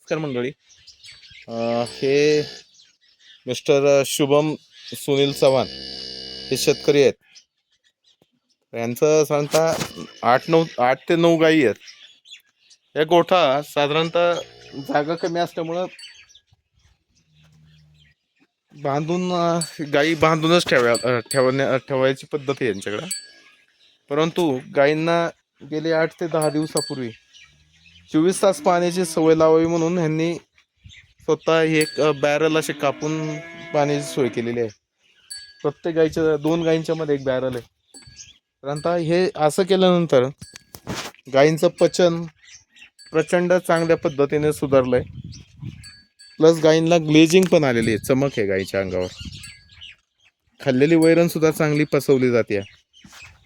नमस्कार मंडळी. हे मिस्टर शुभम सुनील चव्हाण हे शेतकरी आहेत. यांचं साधारणतः 8 ते 9 गायी आहेत. या गोठा साधारणतः जागा कमी असल्यामुळं बांधून गायी बांधूनच ठेवायची पद्धत आहे यांच्याकडं. परंतु गायींना गेले 8 ते 10 दिवसापूर्वी 24 तास पाण्याची सवय लावावी म्हणून ह्यांनी स्वतः एक बॅरल असे कापून पाण्याची सोय केलेली आहे. प्रत्येक गायीच्या 2 गायींच्या मध्ये एक बॅरल आहे. परंतु हे असं केल्यानंतर गायींचं पचन प्रचंड चांगल्या पद्धतीने सुधारलंय. प्लस गायींना ग्लेजिंग पण आलेली आहे, चमक आहे गायीच्या अंगावर. खाल्लेली वैरण सुद्धा चांगली पचवली जाते,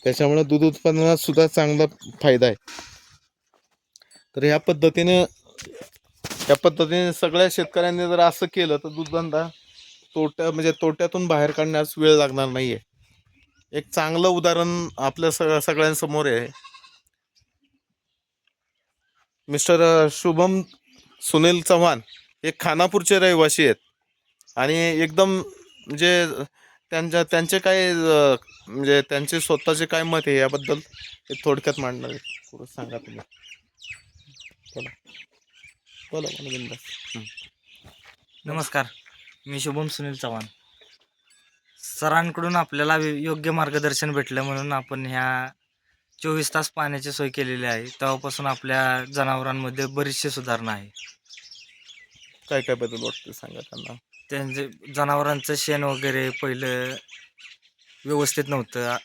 त्याच्यामुळे दूध उत्पादनात सुद्धा चांगला फायदा आहे. तर ह्या पद्धतीने सगळ्या शेतकऱ्यांनी जर असं केलं तर दूधधंदा तोट्यातून बाहेर काढण्यास वेळ लागणार नाहीये. एक चांगलं उदाहरण आपल्या सगळ्यांसमोर आहे. मिस्टर शुभम सुनील चव्हाण हे खानापूरचे रहिवासी आहेत आणि एकदम म्हणजे त्यांचे काय म्हणजे त्यांचे स्वतःचे काय मत आहे याबद्दल हे थोडक्यात मांडणार आहे. थोडं सांगा तुम्ही. बोला बोला बोला. नमस्कार, मी शुभम सुनील चव्हाण. सरांकडून आपल्याला योग्य मार्गदर्शन भेटलं म्हणून आपण ह्या 24 तास पाण्याची सोय केलेली आहे. तेव्हापासून आपल्या जनावरांमध्ये बरीचशी सुधारणा आहे. काय काय बदल वाटतं सांगा त्यांना. त्यांचे जनावरांचं शेण वगैरे पहिलं व्यवस्थित नव्हतं,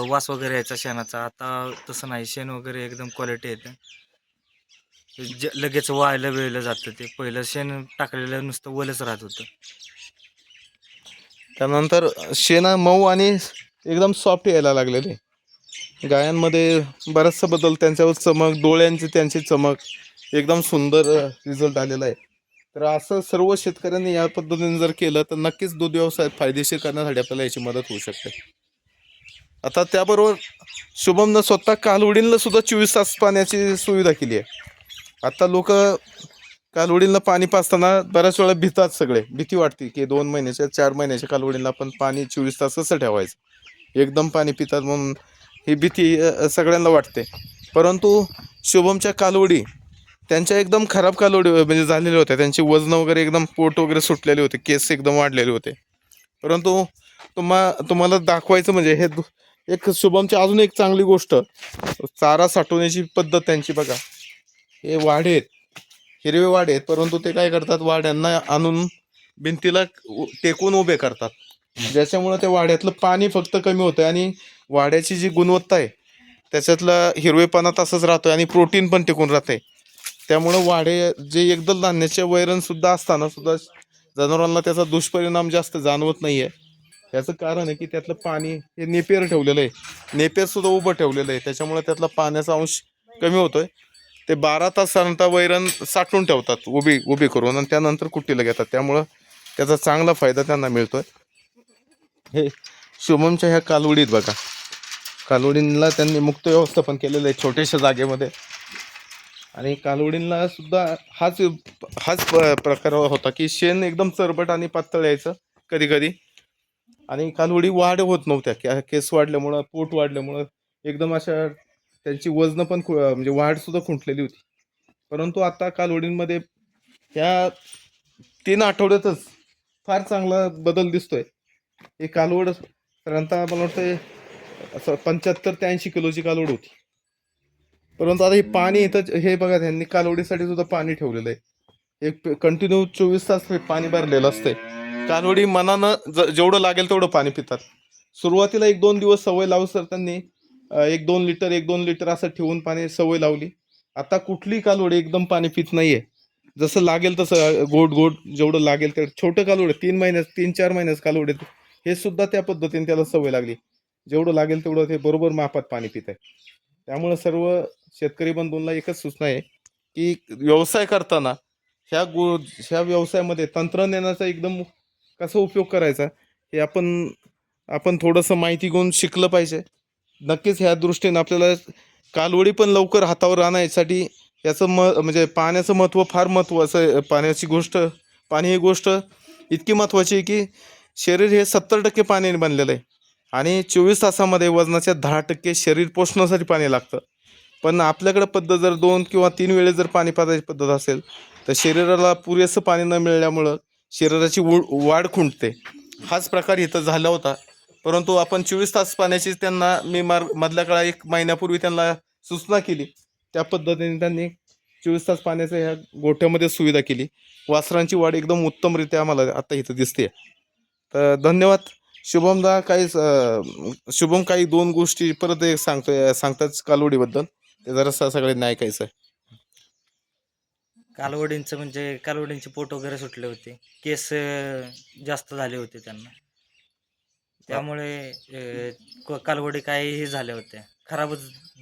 वास वगैरे यायचा शेणाचा. आता तसं नाही, शेण वगैरे एकदम क्वालिटी येतं. लगेच वाळलं वेळलं जातं. ते पहिलं शेण टाकलेलं नुसतं वलच राहत होतं. त्यानंतर शेण मऊ आणि एकदम सॉफ्ट यायला लागलेले. गायांमध्ये बराचसा बदल, त्यांच्यावर चमक, डोळ्यांची त्यांची चमक एकदम सुंदर रिझल्ट आलेला आहे. तर असं सर्व शेतकऱ्यांनी या पद्धतीने जर केलं तर नक्कीच दूध व्यवसाय फायदेशीर करण्यासाठी आपल्याला याची मदत होऊ शकते. आता त्याबरोबर शुभमनं स्वतः कालवडींना सुद्धा 24 तास पाण्याची सुविधा केली आहे. आता लोक कालवडींना पाणी पाजताना बऱ्याच वेळा भितात, भीती वाटते की 2 महिन्याच्या 4 महिन्याच्या कालवडींना आपण पाणी 24 तास कसं ठेवायचं, एकदम पाणी पितात म्हणून ही भीती सगळ्यांना वाटते. परंतु शुभमच्या कालवडी त्यांच्या एकदम खराब कालवडी म्हणजे झालेल्या होत्या. त्यांची वजन वगैरे एकदम, पोट वगैरे सुटलेले होते, केस एकदम वाढलेले होते. परंतु तुम्हाला दाखवायचं म्हणजे हे एक शुभमची अजून एक चांगली गोष्ट, चारा साठवण्याची पद्धत त्यांची बघा. हे वाढे आहेत, हिरवे वाढे आहेत, परंतु ते काय करतात, वाड्यांना आणून भिंतीला टेकून उभे करतात, ज्याच्यामुळे त्या वाड्यातलं पाणी फक्त कमी होतं आणि वाड्याची जी गुणवत्ता आहे त्याच्यातला हिरवेपणा तसंच राहतोय आणि प्रोटीन पण टिकून राहते. त्यामुळं वाडे जे एकदल धान्याचे वैरण सुद्धा असताना सुद्धा जनावरांना त्याचा दुष्परिणाम जास्त जाणवत नाहीये. याचं कारण आहे की त्यातलं पाणी हे नेपियर ठेवलेलं आहे, नेपियर सुद्धा उभं ठेवलेलं आहे, त्याच्यामुळे त्यातला पाण्याचा अंश कमी होतोय. ते 12 तास साधारणतः वैरण साठवून ठेवतात उभी करून आणि त्यानंतर कुट्टीला घेतात, त्यामुळं त्याचा चांगला फायदा त्यांना मिळतोय. हे शुभमच्या ह्या कालवडीत बघा, कालवडींना त्यांनी मुक्त व्यवस्थापन केलेलं आहे छोट्याशा जागेमध्ये. आणि कालवडींना सुद्धा हाच प्रकार होता की शेण एकदम चरबट आणि पातळ यायचं कधी कधी, आणि कालवडी वाढ होत नव्हत्या. केस वाढल्यामुळं, पोट वाढल्यामुळं एकदम अशा त्यांची वजन पण म्हणजे वाढ सुद्धा खुंटलेली होती. परंतु आता कालवडींमध्ये ह्या 3 आठवड्यातच फार चांगला बदल दिसतोय. हे कालवड साधारणतः मला वाटतं असं 75 ते 80 किलोची कालवड होती. परंतु आता हे पाणी इथं हे बघा, त्यांनी कालवडीसाठी सुद्धा पाणी ठेवलेलं आहे. एक कंटिन्यू 24 तास पाणी भरलेलं असतंय. कालवडी मनानं जेवढं लागेल तेवढं पाणी पितात. सुरुवातीला 1-2 दिवस सवय लावून त्यांनी 1-2 लिटर असं ठेवून पाणी सवय लावली. आता कुठली कालवडी एकदम पाणी पित नाहीये, जसं लागेल तसं गोड जेवढं लागेल तेवढं. छोटं कालवड 3-4 महिन्याचं कालवड हे सुद्धा त्या पद्धतीने त्याला सवय लागली. जेवढं लागेल तेवढं ते बरोबर मापात पाणी पित आहे. त्यामुळे सर्व शेतकरी बंधूंना एकच सूचना आहे की व्यवसाय करताना ह्या व्यवसायामध्ये तंत्रज्ञानाचा एकदम कसा उपयोग करायचा हे आपण थोडंसं माहिती घेऊन शिकलं पाहिजे. नक्कीच ह्या दृष्टीने आपल्याला कालवडी पण लवकर हातावर आणण्यासाठी याचं म्हणजे पाण्याचं महत्त्व फार महत्त्वाचं आहे. पाणी ही गोष्ट इतकी महत्त्वाची आहे की शरीर हे 70% पाण्याने बनलेलं आहे आणि 24 तासामध्ये वजनाच्या 10% शरीर पोषणासाठी पाणी लागतं. पण आपल्याकडे पद्धत जर 2 किंवा 3 वेळेस जर पाणी पाजायची पद्धत असेल तर शरीराला पुरेसं पाणी न मिळाल्यामुळं शरीराची वाढ खुंटते. हाच प्रकार इथं झाला होता. परंतु आपण 24 तास पाण्याची त्यांना मधल्या काळात 1 महिन्यापूर्वी त्यांना सूचना केली. त्या पद्धतीने त्यांनी 24 तास पाण्याच्या ह्या गोठ्यामध्ये सुविधा केली. वासरांची वाढ एकदम उत्तमरित्या आम्हाला आता इथं दिसते. तर धन्यवाद. शुभम काही 2 गोष्टी परत एक सांगतात कालवडीबद्दल. ते जरा सगळ्यांना ऐकायचं आहे. कालवडींचं म्हणजे कालवडींचे पोट वगैरे सुटले होते, केस जास्त झाले होते त्यांना. त्यामुळे कालवडी काही झाल्या होत्या, खराबच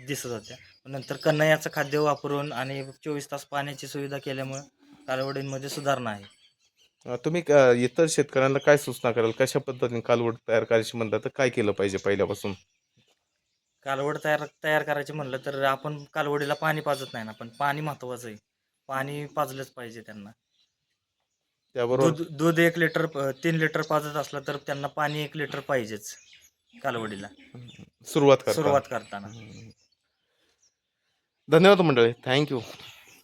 दिसत होत्या. नंतर कन्हैयाचं खाद्य वापरून आणि 24 तास पाण्याची सुविधा केल्यामुळे कालवडींमध्ये सुधारणा आहे. तुम्ही इतर शेतकऱ्यांना काय सूचना कराल? कशा पद्धतीने कालवड तयार करायची म्हणतात तर काय केलं पाहिजे पहिल्यापासून? कालवड तयार तयार करायची म्हणलं तर आपण कालवडीला पाणी पाजत नाही ना, पण पाणी महत्त्वाचं आहे. पाणी पाजलंच पाहिजे त्यांना. त्याबरोबर दूध 1 लिटर 3 लिटर पाजत असलं तर त्यांना पाणी 1 लिटर पाहिजेच कालवडीला सुरुवात करता. सुरुवात करताना. धन्यवाद मंडळी. थँक्यू.